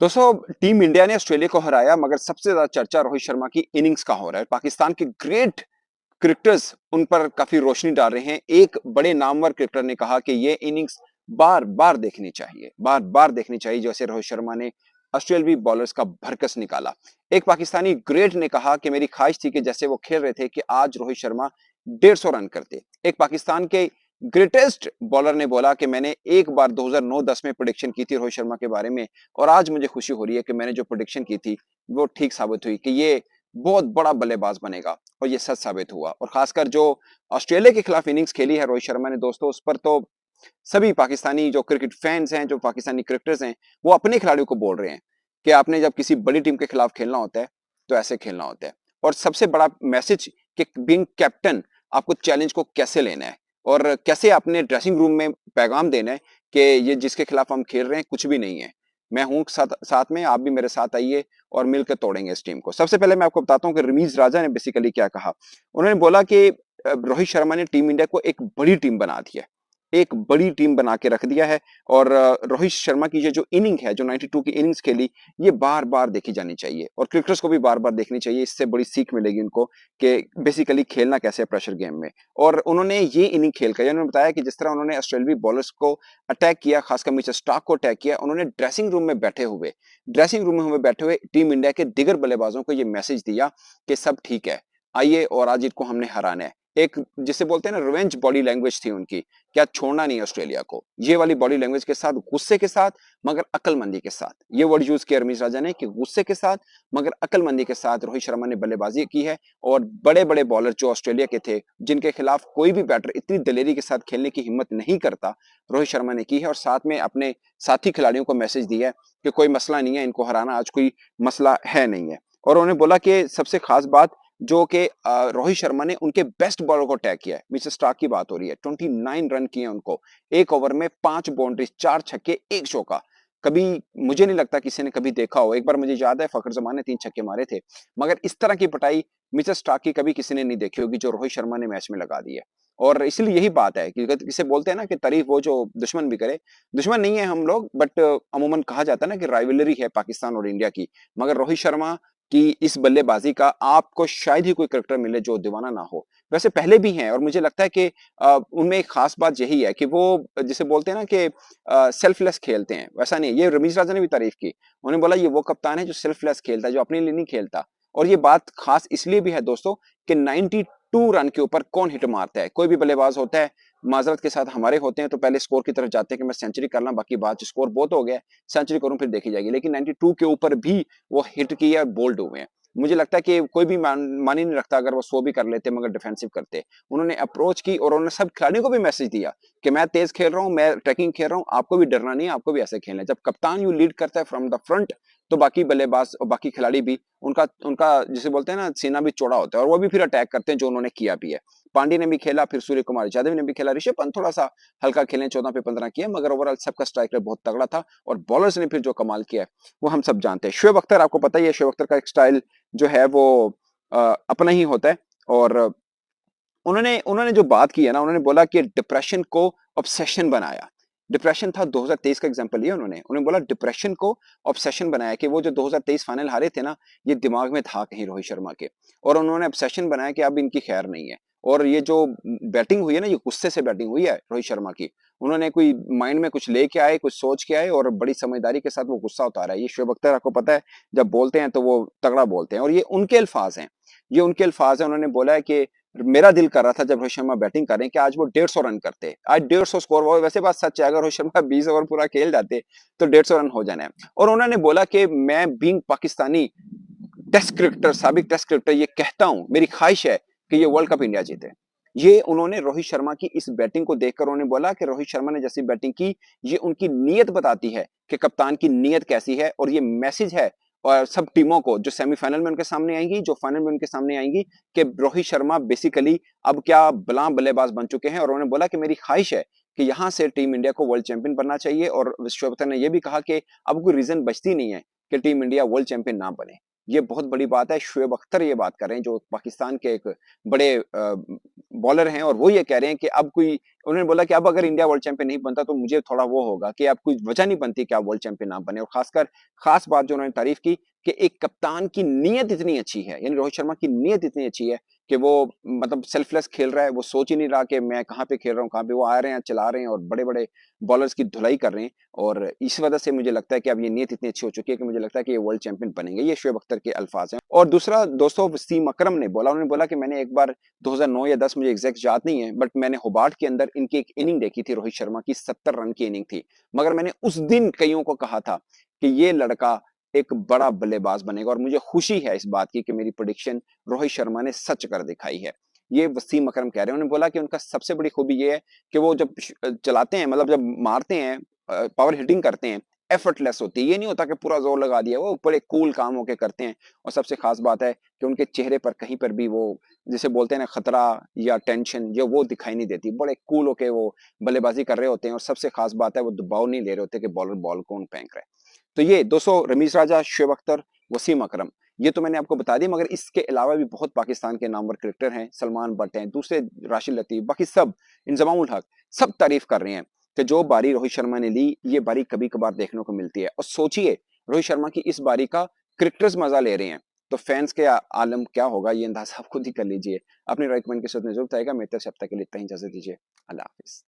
दोस्तों, team India ने Australia को हराया, मगर सबसे ज्यादा चर्चा रोहित शर्मा की इनिंग्स का हो रहा है। पाकिस्तान के ग्रेट क्रिकेटर्स उन पर काफी रोशनी डाल रहे हैं। एक बड़े नामवर क्रिकेटर ने कहा कि ये इनिंग्स बार बार देखनी चाहिए, बार बार देखनी चाहिए, जैसे रोहित शर्मा ने ऑस्ट्रेलियाई बॉलर्स का भरकस निकाला। एक पाकिस्तानी ग्रेट ने कहा कि मेरी ख्वाहिश थी कि जैसे वो खेल रहे थे कि आज रोहित शर्मा 150 रन करते। एक पाकिस्तान के ग्रेटेस्ट बॉलर ने बोला कि मैंने एक बार 2009-10 में प्रेडिक्शन की थी रोहित शर्मा के बारे में, और आज मुझे खुशी हो रही है कि मैंने जो प्रेडिक्शन की थी वो ठीक साबित हुई कि ये बहुत बड़ा बल्लेबाज बनेगा, और ये सच साबित हुआ। और खासकर जो ऑस्ट्रेलिया के खिलाफ इनिंग्स खेली है रोहित शर्मा ने, दोस्तों, उस पर तो सभी पाकिस्तानी जो क्रिकेट फैंस हैं, जो पाकिस्तानी क्रिकेटर्स हैं, वो अपने खिलाड़ियों को बोल रहे हैं कि आपने जब किसी बड़ी टीम के खिलाफ खेलना होता है तो ऐसे खेलना होता है। और सबसे बड़ा मैसेज कि बीइंग कैप्टन आपको चैलेंज को कैसे लेना है और कैसे अपने ड्रेसिंग रूम में पैगाम देना है कि ये जिसके खिलाफ हम खेल रहे हैं कुछ भी नहीं है, मैं हूं साथ साथ में, आप भी मेरे साथ आइए और मिलकर तोड़ेंगे इस टीम को। सबसे पहले मैं आपको बताता हूं कि रमीज राजा ने बेसिकली क्या कहा। उन्होंने बोला कि रोहित शर्मा ने टीम इंडिया को एक बड़ी टीम बना दी है, एक बड़ी टीम बना के रख दिया है। और रोहित शर्मा की ये जो इनिंग है, जो 92 की इनिंग्स खेली, ये बार बार देखी जानी चाहिए और क्रिकेटर्स को भी बार बार देखनी चाहिए। इससे बड़ी सीख मिलेगी उनको कि बेसिकली खेलना कैसे है प्रेशर गेम में। और उन्होंने ये इनिंग खेल कर उन्होंने बताया कि जिस तरह उन्होंने ऑस्ट्रेलियाई बॉलर्स को अटैक किया, खासकर मिचेल स्टार्क को अटैक किया, उन्होंने ड्रेसिंग रूम में बैठे हुए टीम इंडिया के दिगर बल्लेबाजों को ये मैसेज दिया कि सब ठीक है, आइए और आज इनको हमने हराना है। एक जिसे बोलते हैं ना, रिवेंज बॉडी लैंग्वेज थी उनकी, क्या छोड़ना नहीं ऑस्ट्रेलिया को। ये वाली बॉडी लैंग्वेज के साथ, गुस्से के साथ मगर अकलमंदी के साथ, ये वर्ड यूज किया रमीज राजा ने कि गुस्से के साथ मगर अकलमंदी के साथ रोहित शर्मा ने बल्लेबाजी की है। और बड़े बड़े बॉलर जो ऑस्ट्रेलिया के थे, जिनके खिलाफ कोई भी बैटर इतनी दलेरी के साथ खेलने की हिम्मत नहीं करता, रोहित शर्मा ने की है। और साथ में अपने साथी खिलाड़ियों को मैसेज दिया है कि कोई मसला नहीं है, इनको हराना आज कोई मसला है नहीं है। और उन्होंने बोला कि सबसे खास बात जो कि रोहित शर्मा ने उनके बेस्ट बॉलर को अटैक किया है। मिचेल स्टार्क की बात हो रही है, 29 रन किए उनको, एक ओवर में 5 बाउंड्रीज, 4 छक्के, 1 चौका। कभी मुझे नहीं लगता किसी ने कभी देखा हो। एक बार मुझे याद है फखर जमान ने 3 छक्के मारे थे, मगर इस तरह की पिटाई मिचेल स्टार्क की कभी किसी ने नहीं देखी होगी जो रोहित शर्मा ने मैच में लगा दी है। और इसलिए यही बात है कि इसे बोलते हैं ना कि तारीफ वो जो दुश्मन भी करे। दुश्मन नहीं है हम लोग, बट अमूमन कहा जाता है ना कि राइवलरी है पाकिस्तान और इंडिया की, मगर रोहित शर्मा कि इस बल्लेबाजी का आपको शायद ही कोई क्रिकेटर मिले जो दीवाना ना हो। वैसे पहले भी हैं, और मुझे लगता है कि उनमें एक खास बात यही है कि वो जिसे बोलते हैं ना कि सेल्फलेस खेलते हैं। वैसा नहीं है, ये रमीज राजा ने भी तारीफ की। उन्होंने बोला ये वो कप्तान है जो सेल्फलेस खेलता है, जो अपने लिए नहीं खेलता। और ये बात खास इसलिए भी है दोस्तों कि 92 रन के ऊपर कौन हिट मारता है। कोई भी बल्लेबाज होता है, माजरत के साथ हमारे होते हैं, तो पहले स्कोर की तरफ जाते हैं कि मैं सेंचुरी कर ला, बाकी बात स्कोर बहुत हो गया, सेंचुरी करूं फिर देखी जाएगी। लेकिन 92 के ऊपर भी वो हिट किए और बोल्ड हुए हैं। मुझे लगता है कि कोई भी मान ही नहीं रखता अगर वो 100 भी कर लेते मगर डिफेंसिव करते। उन्होंने अप्रोच की और उन्होंने सब खिलाड़ियों को भी मैसेज दिया कि मैं तेज खेल रहा हूं, मैं अटैकिंग खेल रहा हूं, आपको भी डरना नहीं है, आपको भी ऐसे खेलना है। जब कप्तान यू लीड करता है फ्रॉम द फ्रंट, तो बाकी बल्लेबाज और बाकी खिलाड़ी भी उनका उनका जिसे बोलते हैं ना, सीना भी चौड़ा होता है, और वो भी फिर अटैक करते हैं, जो उन्होंने किया भी है। पांड्या ने भी खेला, फिर सूर्य कुमार यादव ने भी खेला, ऋषभ पंत थोड़ा सा हल्का खेले, 14 पे 15 किया, मगर ओवरऑल सबका स्ट्राइक रेट बहुत तगड़ा था। और बॉलर्स ने फिर जो कमाल किया है वो हम सब जानते हैं। शोएब अख्तर, आपको पता ही है, शोएब अख्तर का एक स्टाइल जो है वो अपना ही होता है। और उन्होंने उन्होंने जो बात की है ना, उन्होंने बोला कि डिप्रेशन को ऑब्सेशन बनाया। डिप्रेशन था 2023 का एग्जांपल लिया उन्होंने बोला डिप्रेशन को ऑब्सेशन बनाया कि वो जो 2023 फाइनल हारे थे ना, ये दिमाग में था कहीं रोहित शर्मा के, और उन्होंने ऑब्सेशन बनाया कि अब इनकी खैर नहीं है। और ये जो बैटिंग हुई है ना, ये गुस्से से बैटिंग हुई है रोहित शर्मा की। उन्होंने कोई माइंड में कुछ लेके आए, कुछ सोच के आए, और बड़ी समझदारी के साथ वो गुस्सा उतारा है। ये शोएब अख्तर, आपको पता है, जब बोलते हैं तो वो तगड़ा बोलते हैं, और ये उनके अल्फाज हैं, ये उनके अल्फाज हैं। उन्होंने बोला है कि मेरा दिल कर रहा था जब रोहित शर्मा बैटिंग कर रहे हैं कि आज वो 150 रन करते। आज 150 स्कोर, वो वैसे बात सच है, अगर रोहित शर्मा 20 ओवर पूरा खेल जाते तो 150 रन हो जाना है। और उन्होंने बोला कि मैं बीइंग पाकिस्तानी टेस्ट क्रिकेटर, साबिक टेस्ट क्रिकेटर, ये कहता हूं, मेरी ख्वाहिश है कि ये वर्ल्ड कप इंडिया जीते। ये उन्होंने रोहित शर्मा की इस बैटिंग को देखकर उन्होंने बोला कि रोहित शर्मा ने जैसी बैटिंग की, ये उनकी नीयत बताती है कि कप्तान की नीयत कैसी है। और ये मैसेज है और सब टीमों को जो सेमीफाइनल में उनके सामने आएंगी, जो फाइनल में उनके सामने आएंगी, कि रोहित शर्मा बेसिकली अब क्या बला बल्लेबाज बन चुके हैं। और उन्होंने बोला कि मेरी ख्वाहिश है कि यहां से टीम इंडिया को वर्ल्ड चैंपियन बनना चाहिए। और विश्वभर ने यह भी कहा कि अब कोई रीजन बचती नहीं है कि टीम इंडिया वर्ल्ड चैंपियन ना बने। ये बहुत बड़ी बात है। शोएब अख्तर ये बात कर रहे हैं, जो पाकिस्तान के एक बड़े बॉलर हैं और वो ये कह रहे हैं कि अब कोई, उन्होंने बोला कि अब अगर इंडिया वर्ल्ड चैंपियन नहीं बनता तो मुझे थोड़ा वो होगा कि अब कोई वजह नहीं बनती कि आप वर्ल्ड चैंपियन ना बने। और खासकर खास बात जो उन्होंने तारीफ की कि एक कप्तान की नीयत इतनी अच्छी है, यानी रोहित शर्मा की नीयत इतनी अच्छी है कि वो मतलब सेल्फलेस खेल रहा है, वो सोच ही नहीं रहा कि मैं कहाँ पे खेल रहा हूँ, कहाँ पे। वो आ रहे हैं, चला रहे हैं और बड़े बड़े बॉलर्स की धुलाई कर रहे हैं। और इस वजह से मुझे लगता है कि अब ये नीयत इतनी अच्छी हो चुकी है कि मुझे लगता है कि ये वर्ल्ड चैंपियन बनेंगे। ये शोएब अख्तर के अल्फाज हैं। और दूसरा दोस्तों, वसीम अकरम ने बोला, उन्होंने बोला कि मैंने एक बार 2009 या 10, मुझे एग्जैक्ट याद नहीं है, बट मैंने होबार्ट के अंदर इनकी एक इनिंग देखी थी, रोहित शर्मा की 70 रन की इनिंग थी। मगर मैंने उस दिन कईयों को कहा था कि ये लड़का एक बड़ा बल्लेबाज बनेगा, और मुझे खुशी है इस बात की कि मेरी प्रेडिक्शन रोहित शर्मा ने सच कर दिखाई है। ये वसीम अकरम कह रहे हैं। उन्होंने बोला कि उनका सबसे बड़ी खूबी ये है कि वो जब चलाते हैं, मतलब जब मारते हैं, पावर हिटिंग करते हैं, एफर्टलेस होती है। ये नहीं होता कि पूरा जोर लगा दिया, वो बड़े कूल काम होके करते हैं। और सबसे खास बात है कि उनके चेहरे पर कहीं पर भी वो, जिसे बोलते हैं ना, खतरा या टेंशन, जो वो दिखाई नहीं देती। बड़े कूल होके वो बल्लेबाजी कर रहे होते हैं। और सबसे खास बात है, वो दबाव नहीं ले रहे होते कि बॉलर बॉल कौन फेंक रहा है। तो ये 200 रमीज राजा, शोएब अख्तर, वसीम अकरम, ये तो मैंने आपको बता दिया। मगर इसके अलावा भी बहुत पाकिस्तान के नामवर क्रिकेटर हैं, सलमान बट हैं, दूसरे राशिद लतीफ, बाकी सब, इंजमाम उल हक, सब तारीफ कर रहे हैं कि जो बारी रोहित शर्मा ने ली, ये बारी कभी कभार देखने को मिलती है। और सोचिए, रोहित शर्मा की इस बारी का क्रिकेटर्स मजा ले रहे हैं, तो फैंस के आलम क्या होगा, ये अंदाजा आप खुद ही कर लीजिए। अपने राय कमेंट के साथ में जरूर बताएगा। मेरे तरफ से अब तक के लिए इतना ही, इजाजत दीजिए। अल्लाह हाफिज।